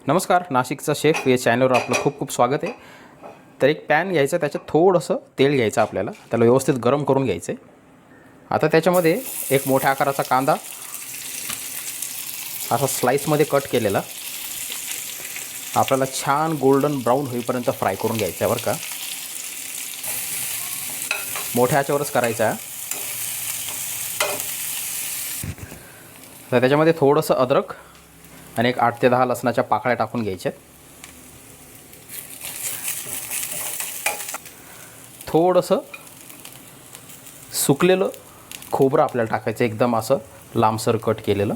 नमस्कार, नाशिकचा शेफ या चॅनलवर आपलं खूप खूप स्वागत आहे. तर एक पॅन घ्यायचं, त्याच्यात थोडंसं तेल घ्यायचं आपल्याला, त्याला व्यवस्थित गरम करून घ्यायचं आहे. आता त्याच्यामध्ये एक मोठ्या आकाराचा कांदा असा स्लाइसमध्ये कट केलेला आपल्याला छान गोल्डन ब्राऊन होईपर्यंत फ्राय करून घ्यायचा आहे बरं का. मोठ्या आचेवरच करायचा आहे. तर त्याच्यामध्ये थोडंसं अद्रक आणि एक 8 ते 10 लसणाच्या पाकळ्या टाकून घ्यायच्या. थोडंसं सुकलेलं खोबरं आपल्याला टाकायचं, एकदम असं लांबसर कट केलेलं.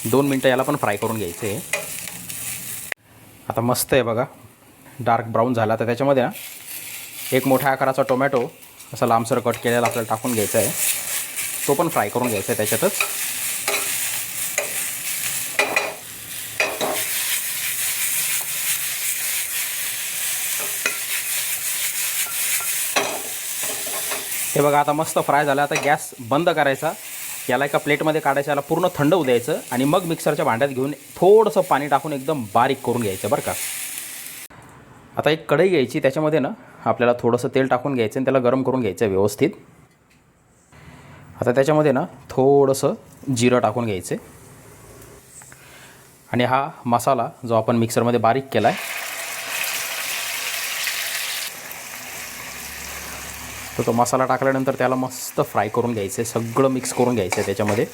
2 मिनटं याला पण फ्राय करून घ्यायचं आहे. आता मस्त आहे बघा, डार्क ब्राऊन झाला. तर त्याच्यामध्ये ना एक मोठ्या आकाराचा टोमॅटो असा लांबसर कट केलेला आपल्याला टाकून घ्यायचा आहे. तो पण फ्राय करून घ्यायचा आहे त्याच्यातच. हे बघा आता मस्त फ्राय झाला. आता गॅस बंद करायचा, याला एका प्लेटमध्ये काढायचं, याला पूर्ण थंड होऊ द्यायचं आणि मग मिक्सरच्या भांड्यात घेऊन थोडंसं पाणी टाकून एकदम बारीक करून घ्यायचं बरं का. आता एक कढई घ्यायची, त्याच्यामध्ये ना आपल्याला थोडंसं तेल टाकून घ्यायचं आणि त्याला गरम करून घ्यायचं व्यवस्थित. आता त्याच्यामध्ये ना थोडंसं जिरं टाकून घ्यायचं आणि हा मसाला जो आपण मिक्सरमध्ये बारीक केला आहे तो मसाला टाकल्यानंतर त्याला मस्त फ्राय करून घ्यायचं आहे. सगळं मिक्स करून घ्यायचं आहे त्याच्यामध्ये.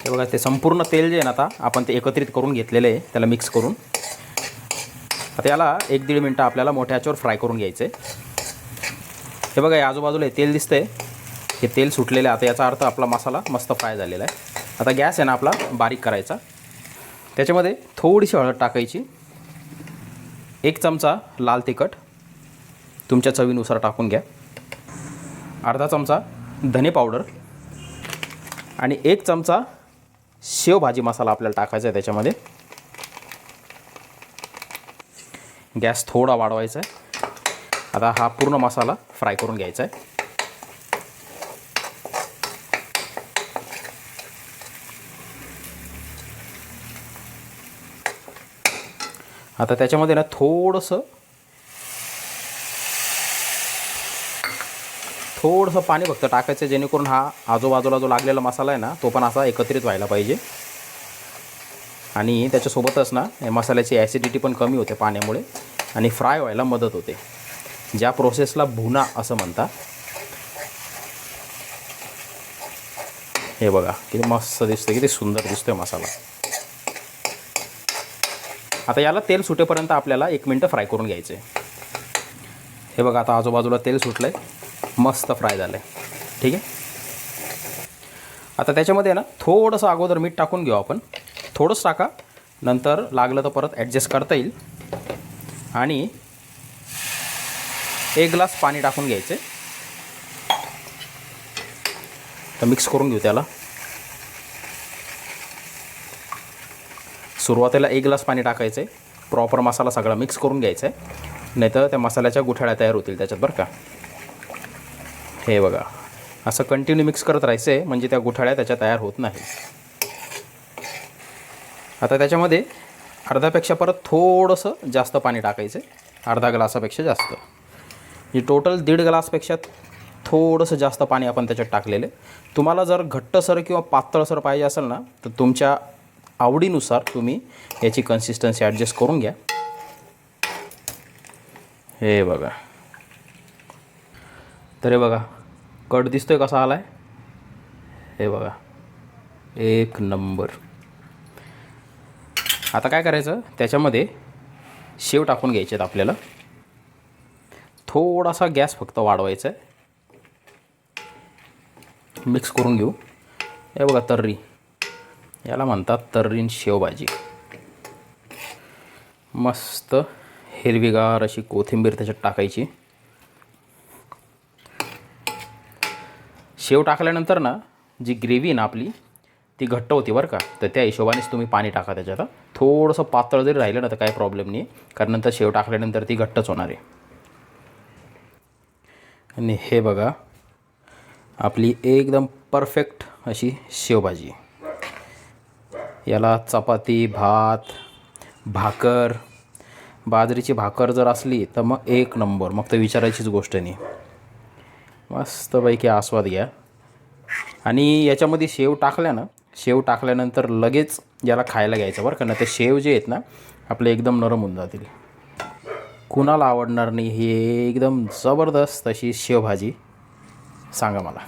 हे बघा, ते संपूर्ण तेल जे आहे ना आता आपण ते एकत्रित करून घेतलेलं आहे, त्याला मिक्स करून आता याला 1-1.5 मिनटं आपल्याला मोठ्या आचेवर फ्राय करून घ्यायचं आहे. हे बघा, या आजूबाजूला हे तेल दिसतंय, हे तेल सुटलेलं आहे. आता याचा अर्थ आपला मसाला मस्त फ्राय झालेला आहे. आता गॅस आहे ना आपला बारीक करायचा. त्याच्यामध्ये थोडीशी हळद टाकायची, 1 चमचा लाल तिखट तुमच्या चवीनुसार टाकून घ्या, अर्धा चमचा धने पावडर आणि 1 चमचा शेवभाजी मसाला आपल्याला टाकायचा आहे त्याच्यामध्ये. गॅस थोडा वाढवायचा आहे. आता हा पूर्ण मसाला फ्राय करून घ्यायचा आहे. आता त्याच्यामध्ये ना थोडंसं पाणी फक्त टाकायचं, जेणेकरून हा आजूबाजूला जो लागलेला मसाला आहे ना तो पण असा एकत्रित व्हायला पाहिजे. आणि त्याच्यासोबतच ना या मसाल्याची ॲसिडिटी पण कमी होते पाण्यामुळे आणि फ्राय व्हायला मदत होते, ज्या प्रोसेसला भुना असं म्हणतात. हे बघा किती मस्त दिसतं, किती सुंदर दिसतोय मसाला. आता याला तेल सुटेपर्यंत आपल्याला 1 मिनटं फ्राय करून घ्यायचं आहे. हे बघा, आता आजूबाजूला तेल सुटलं आहे, मस्त फ्राय झालं आहे. ठीक आहे. आता त्याच्यामध्ये ना थोडंसं अगोदर मीठ टाकून घेऊ आपण, थोडंसं टाका, नंतर लागलं तर परत ॲडजस्ट करता येईल. आणि 1 ग्लास पाणी टाकून घ्यायचं. तर मिक्स करून घेऊ त्याला. सुरुवातीला 1 ग्लास पाणी टाकायचं आहे, प्रॉपर मसाला सगळा मिक्स करून घ्यायचा आहे, नाहीतर त्या मसाल्याच्या गुठळ्या तयार होतील त्याच्यात बरं का. हे बघा, असं कंटिन्यू मिक्स करत राहायचं आहे, म्हणजे त्या गुठळ्या त्याच्या तयार होत नाही. आता त्याच्यामध्ये अर्ध्यापेक्षा परत थोडंसं जास्त पाणी टाकायचं आहे, अर्धा ग्लासापेक्षा जास्त. म्हणजे टोटल 1.5 ग्लासपेक्षा थोडंसं जास्त पाणी आपण त्याच्यात टाकलेलं आहे. तुम्हाला जर घट्टसर किंवा पातळसर पाहिजे असेल ना तर तुमच्या आवडीनुसार तुम्ही याची कन्सिस्टन्सी ॲडजस्ट करून घ्या. हे बघा, तर हे बघा कट दिसतोय कसा आला आहे. हे बघा, 1 नंबर. आता काय करायचं, त्याच्यामध्ये शेव टाकून घ्यायचे आहेत आपल्याला. थोडासा गॅस फक्त वाढवायचा आहे, मिक्स करून घेऊ. हे बघा, तर्री, याला म्हणतात तर्रीन शेवभाजी. मस्त हिरवीगार अशी कोथिंबीर त्याच्यात टाकायची. शेव टाकल्यानंतर ना जी ग्रेव्ही ना आपली ती घट्ट होती बरं का. तर त्या हिशोबानेच तुम्ही पाणी टाका त्याच्यात. थोडंसं पातळ जरी राहिलं ना तर काही प्रॉब्लेम नाही, कारण नंतर शेव टाकल्यानंतर ती घट्टच होणार आहे. आणि हे बघा, आपली एकदम परफेक्ट अशी शेवभाजी. याला चपाती, भात, भाकर, बाजरीची भाकर जर असली तर मग एक नंबर, मग तर विचारायचीच गोष्ट नाही. मस्तपैकी आस्वाद घ्या. आणि याच्यामध्ये शेव टाकल्यानं, शेव टाकल्यानंतर लगेच याला खायला घ्यायचं बरं का, ना ते शेव जे आहेत ना आपले एकदम नरम होऊन जातील. कुणाला आवडणार नाही हे एकदम जबरदस्त अशी शेवभाजी, सांगा मला.